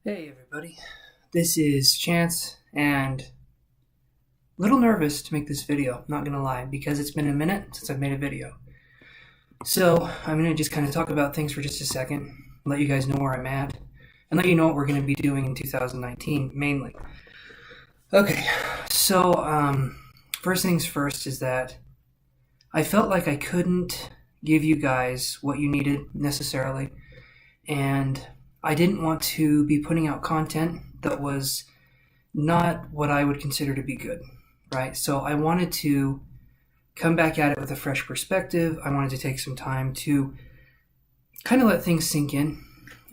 Hey everybody, this is Chance, and a little nervous to make this video, not gonna lie, because it's been a minute since I've made a video. So I'm gonna just kind of talk about things for just a second, let you guys know where I'm at, and let you know what we're gonna be doing in 2019, mainly. Okay, so first things first is that I felt like I couldn't give you guys what you needed necessarily, and I didn't want to be putting out content that was not what I would consider to be good, right? So I wanted to come back at it with a fresh perspective. I wanted to take some time to kind of let things sink in.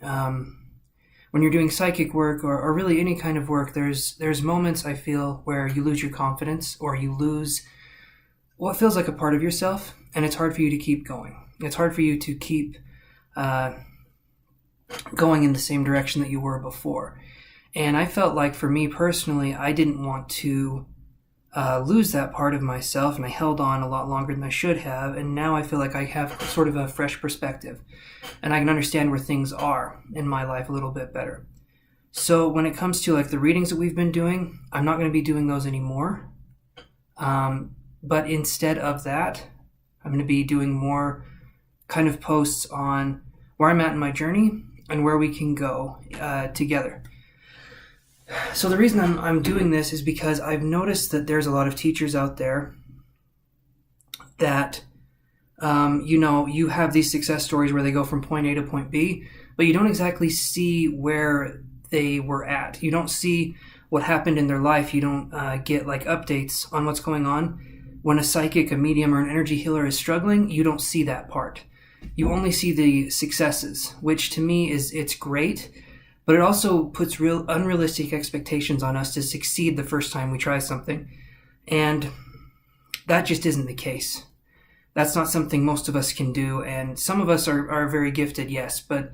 When you're doing psychic work or really any kind of work, there's moments I feel where you lose your confidence or you lose what feels like a part of yourself, and it's hard for you to keep going. It's hard for you to keep going in the same direction that you were before. And I felt like for me personally, I didn't want to lose that part of myself, and I held on a lot longer than I should have. And now I feel like I have sort of a fresh perspective, and I can understand where things are in my life a little bit better. So when it comes to like the readings that we've been doing, I'm not going to be doing those anymore. But instead of that, I'm going to be doing more kind of posts on where I'm at in my journey and where we can go together. So the reason I'm doing this is because I've noticed that there's a lot of teachers out there that, you have these success stories where they go from point A to point B, but you don't exactly see where they were at. You don't see what happened in their life. You don't get like updates on what's going on. When a psychic, a medium, or an energy healer is struggling, you don't see that part. You only see the successes, which to me it's great, but it also puts real unrealistic expectations on us to succeed the first time we try something. And that just isn't the case. That's not something most of us can do, and some of us are very gifted, yes, but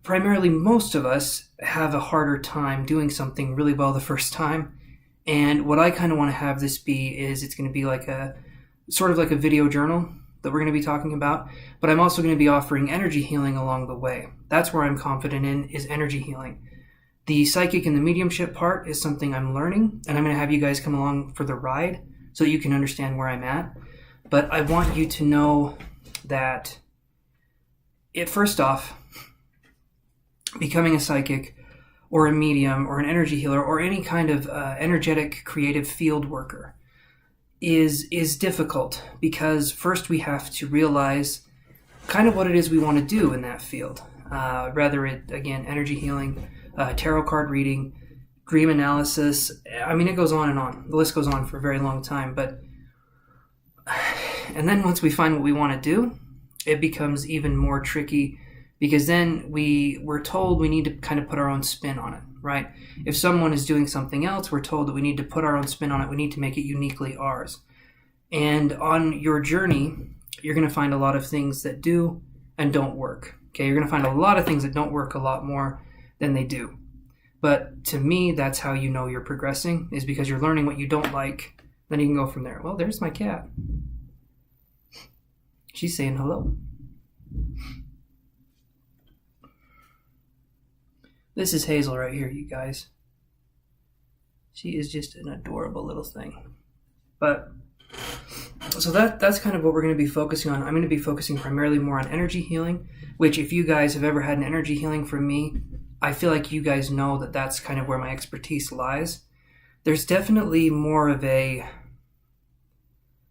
primarily most of us have a harder time doing something really well the first time. And what I kind of want to have this be is it's going to be like a sort of like a video journal that we're going to be talking about, but I'm also going to be offering energy healing along the way. That's where I'm confident in, is energy healing. The psychic and the mediumship part is something I'm learning, and I'm going to have you guys come along for the ride so that you can understand where I'm at. But I want you to know that first off, becoming a psychic or a medium or an energy healer or any kind of energetic creative field worker is difficult, because first we have to realize kind of what it is we want to do in that field. Rather it, again, energy healing, tarot card reading, dream analysis. I mean, it goes on and on. The list goes on for a very long time. And then once we find what we want to do, it becomes even more tricky, because then we're told we need to kind of put our own spin on it, right? If someone is doing something else, we're told that we need to put our own spin on it. We need to make it uniquely ours. And on your journey, you're going to find a lot of things that do and don't work. Okay, you're going to find a lot of things that don't work a lot more than they do. But to me, that's how you know you're progressing, is because you're learning what you don't like. Then you can go from there. Well, there's my cat. She's saying hello. This is Hazel right here, you guys. She is just an adorable little thing. But, so that's kind of what we're going to be focusing on. I'm going to be focusing primarily more on energy healing, which if you guys have ever had an energy healing from me, I feel like you guys know that that's kind of where my expertise lies. There's definitely more of a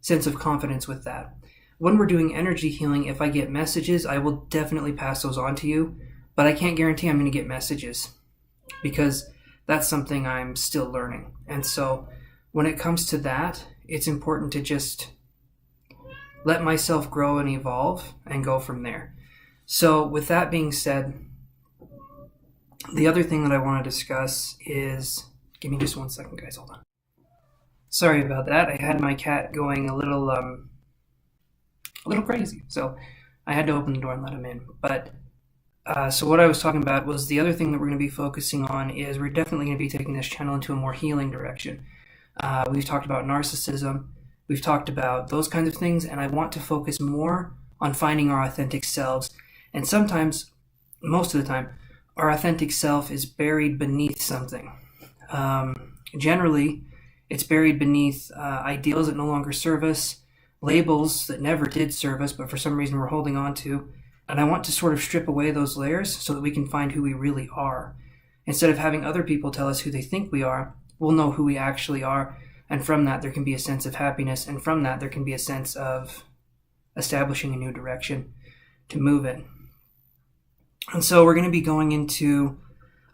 sense of confidence with that. When we're doing energy healing, if I get messages, I will definitely pass those on to you. But I can't guarantee I'm going to get messages, because that's something I'm still learning. And so when it comes to that, it's important to just let myself grow and evolve and go from there. So with that being said, the other thing that I want to discuss is, give me just 1 second, guys, hold on. Sorry about that. I had my cat going a little crazy. So I had to open the door and let him in. But so what I was talking about was the other thing that we're going to be focusing on is we're definitely going to be taking this channel into a more healing direction. We've talked about narcissism. We've talked about those kinds of things, and I want to focus more on finding our authentic selves. And sometimes, most of the time, our authentic self is buried beneath something. Generally, it's buried beneath ideals that no longer serve us, labels that never did serve us, but for some reason we're holding on to. And I want to sort of strip away those layers so that we can find who we really are. Instead of having other people tell us who they think we are, we'll know who we actually are. And from that, there can be a sense of happiness. And from that, there can be a sense of establishing a new direction to move in. And so we're going to be going into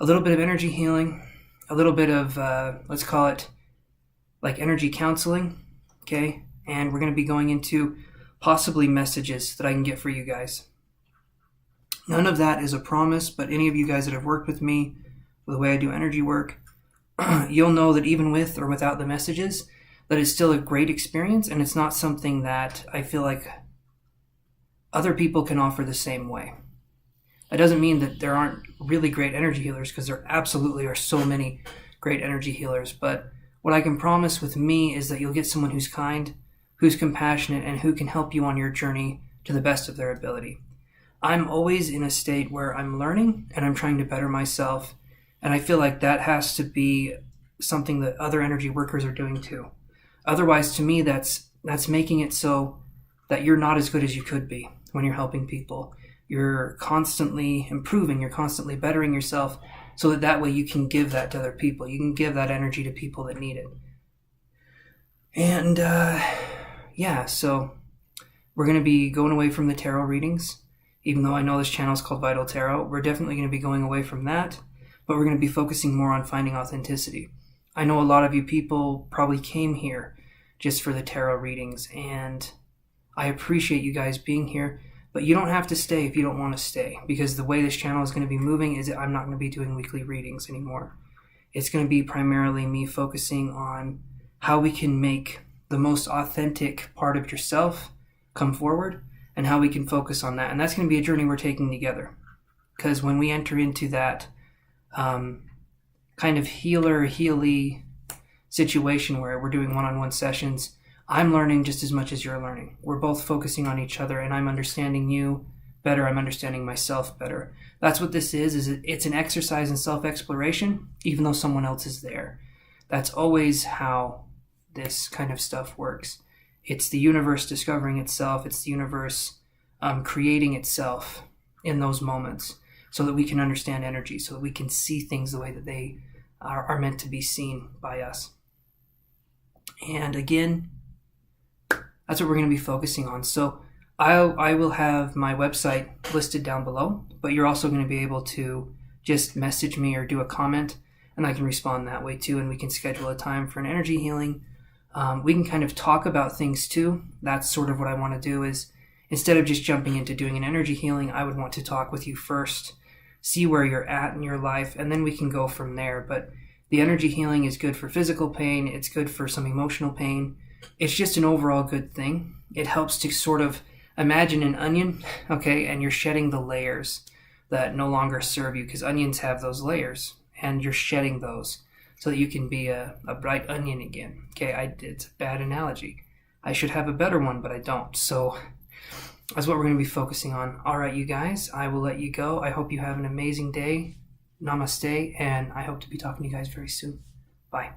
a little bit of energy healing, a little bit of, let's call it like energy counseling, okay? And we're going to be going into possibly messages that I can get for you guys. None of that is a promise, but any of you guys that have worked with me, with the way I do energy work, you'll know that even with or without the messages, that it's still a great experience, and it's not something that I feel like other people can offer the same way. That doesn't mean that there aren't really great energy healers, because there absolutely are so many great energy healers. But what I can promise with me is that you'll get someone who's kind, who's compassionate, and who can help you on your journey to the best of their ability. I'm always in a state where I'm learning and I'm trying to better myself. And I feel like that has to be something that other energy workers are doing too. Otherwise, to me, that's making it so that you're not as good as you could be when you're helping people. You're constantly improving, you're constantly bettering yourself so that way you can give that to other people. You can give that energy to people that need it. And so we're going to be going away from the tarot readings. Even though I know this channel is called Vital Tarot, we're definitely going to be going away from that, but we're going to be focusing more on finding authenticity. I know a lot of you people probably came here just for the tarot readings, and I appreciate you guys being here, but you don't have to stay if you don't want to stay, because the way this channel is going to be moving is that I'm not going to be doing weekly readings anymore. It's going to be primarily me focusing on how we can make the most authentic part of yourself come forward, and how we can focus on that. And that's going to be a journey we're taking together. Because when we enter into that kind of healy situation where we're doing one-on-one sessions, I'm learning just as much as you're learning. We're both focusing on each other, and I'm understanding you better. I'm understanding myself better. That's what this is it's an exercise in self-exploration, even though someone else is there. That's always how this kind of stuff works. It's the universe discovering itself. It's the universe creating itself in those moments so that we can understand energy, so that we can see things the way that they are meant to be seen by us. And again, that's what we're going to be focusing on. So I will have my website listed down below, but you're also going to be able to just message me or do a comment, and I can respond that way too, and we can schedule a time for an energy healing. We can kind of talk about things too. That's sort of what I want to do is, instead of just jumping into doing an energy healing, I would want to talk with you first, see where you're at in your life, and then we can go from there. But the energy healing is good for physical pain. It's good for some emotional pain. It's just an overall good thing. It helps to sort of imagine an onion, okay, and you're shedding the layers that no longer serve you, because onions have those layers, and you're shedding those so that you can be a bright onion again. Okay, it's a bad analogy. I should have a better one, but I don't. So that's what we're going to be focusing on. All right, you guys, I will let you go. I hope you have an amazing day. Namaste, and I hope to be talking to you guys very soon. Bye.